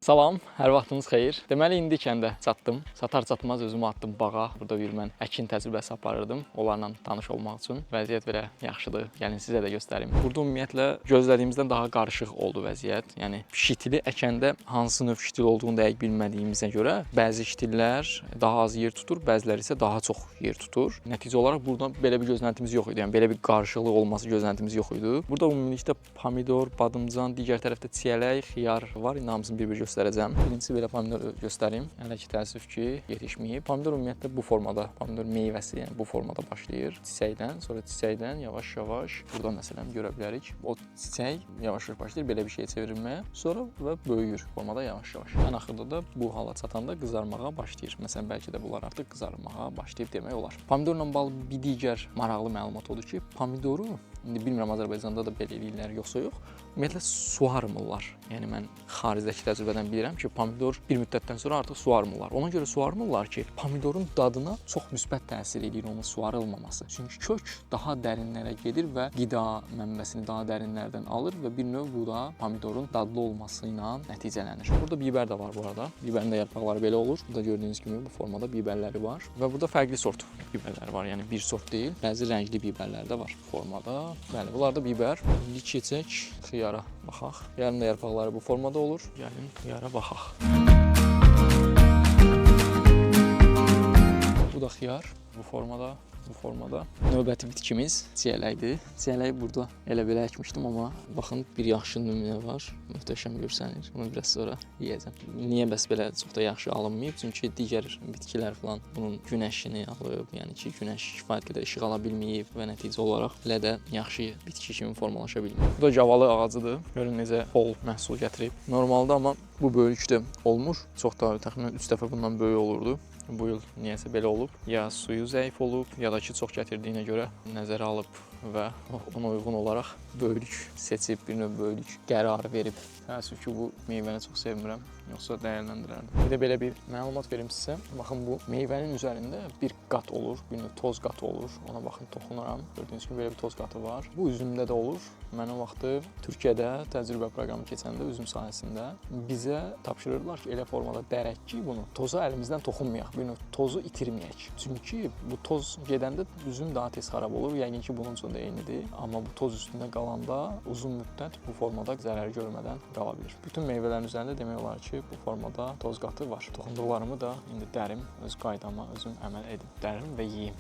Salam, hər vaxtınız xeyir. Deməli, indi kəndə çatdım. Çatar-çatmaz özümü atdım bağa. Burada bir mən əkin təcrübəsi aparırdım. Onlarla tanış olmaq üçün. Vəziyyət belə yaxşıdır. Gəlin sizə də göstərim. Burada ümumiyyətlə gözlədiyimizdən daha qarışıq oldu vəziyyət. Yəni şitili əkəndə hansı növ şitil olduğunu dəqiq bilmədiyimizə görə bəzi şitillər daha az yer tutur, bəziləri isə daha çox yer tutur. Nəticə olaraq burada belə bir gözləntimiz yox idi. Yəni belə bir qarışıqlıq olması gözləntimiz yox idi. Burada ümumilikdə pomidor, badımcan, digər tərəfdə çiyələk, xiyar var. İndi hamısını bir-bir göstərəcəm. Birincisi belə pomidor göstərim. Hələ ki təəssüf ki, yetişməyib. Pomidor ümumiyyətlə bu formada, pomidor meyvəsi, yəni bu formada başlayır. Çiçəkdən, sonra çiçəkdən yavaş-yavaş burada məsələn görə bilərik. O çiçək yavaş-yavaş başlayır belə bir şeyə çevrilməyə. Sonra və böyüyür formada yavaş-yavaş. Ən axırda da bu hala çatanda qızarmağa başlayır. Məsələn, bəlkə də bunlar artıq qızarmağa başlayıb demək olar. Pomidorla bağlı bir digər maraqlı məlumat odur ki, pomidoru indi bilmirəm Azərbaycanda da belə eləyirlər yoxsa yox. Ümumiyyətlə suarmırlar. Yəni mən xaricdəki təcrübədən bilirəm ki, pomidor bir müddətdən sonra artıq suarmırlar. Ona görə suarmırlar ki, pomidorun dadına çox müsbət təsir edir onun suarılmaması. Çünki kök daha dərinlərə gedir və qida mənbəsini daha dərinlərdən alır və bir növ bu da pomidorun dadlı olması ilə nəticələnir. Burada bibər də var bu arada. Bibərin də yarpaqları belə olur. Burada gördüyünüz kimi bu formada bibərləri var və burada fərqli sort bibərlər var. Yəni bir sort deyil, bəzi rəngli bibərlər də var formada. Bəli, bunlar da bibər. İndi keçək xiyara baxaq. Xiyarın da yarpaqları bu formada olur. Gəlin xiyara baxaq. Bu da xiyar bu formada. Növbəti bitkimiz çiyələkdir. Çiyələyi burada elə belə əkmişdim, amma baxın bir yaxşı nümunə var. Möhtəşəm görsənir. Bunu biraz sonra yeyəcəm. Niyə bəs belə çox da yaxşı alınmayıb? Çünki digər bitkilər falan bunun günəşini alıb, yəni ki, günəş kifayət qədər işıq ala bilməyib və nəticə olaraq elə də yaxşı bitki kimi formalaşa bilmir. Bu da javalı ağacıdır. Görün necə bol məhsul gətirib. Normalda amma bu böyüklükdə olmur. Çox da təxminən 3 dəfə bundan böyük olurdu. Bu il niyəsə belə olub. Ya suyu zəif olub, ya da ki, çox gətirdiyinə görə nəzərə alıb və ona uyğun olaraq böyüklük seçib, bir növ böyüklük qərarı verib. Təəssüf ki, bu meyvəni çox sevmirəm, yoxsa dəyərləndirərdim. Bir də belə bir məlumat verim sizə. Baxın, bu meyvənin üzərində bir qat olur, bir növ toz qatı olur. Ona baxın, toxunuram. Gördüyünüz kimi belə bir toz qatı var. Bu üzümdə də olur. Mən o vaxtı Türkiyədə təcrübə proqramı keçəndə üzüm sahəsində bizə tapşırırlar ki, elə formada dərək ki, bunu toza əlimizdən toxunmayaq, bir növ tozu itirməyək. Çünki bu toz gedəndə üzüm daha tez xarab olur. Yəqin ki, bunun üçün də eynidir. Amma bu toz üstündə qalanda uzun müddət bu formada zərər görmədən qala bilir. Bütün meyvələrin üzərində demək olar ki, bu formada toz qatı var. Toxunduqlarımı da indi dərim, öz qaydama özüm əməl edib dərim və yeyim.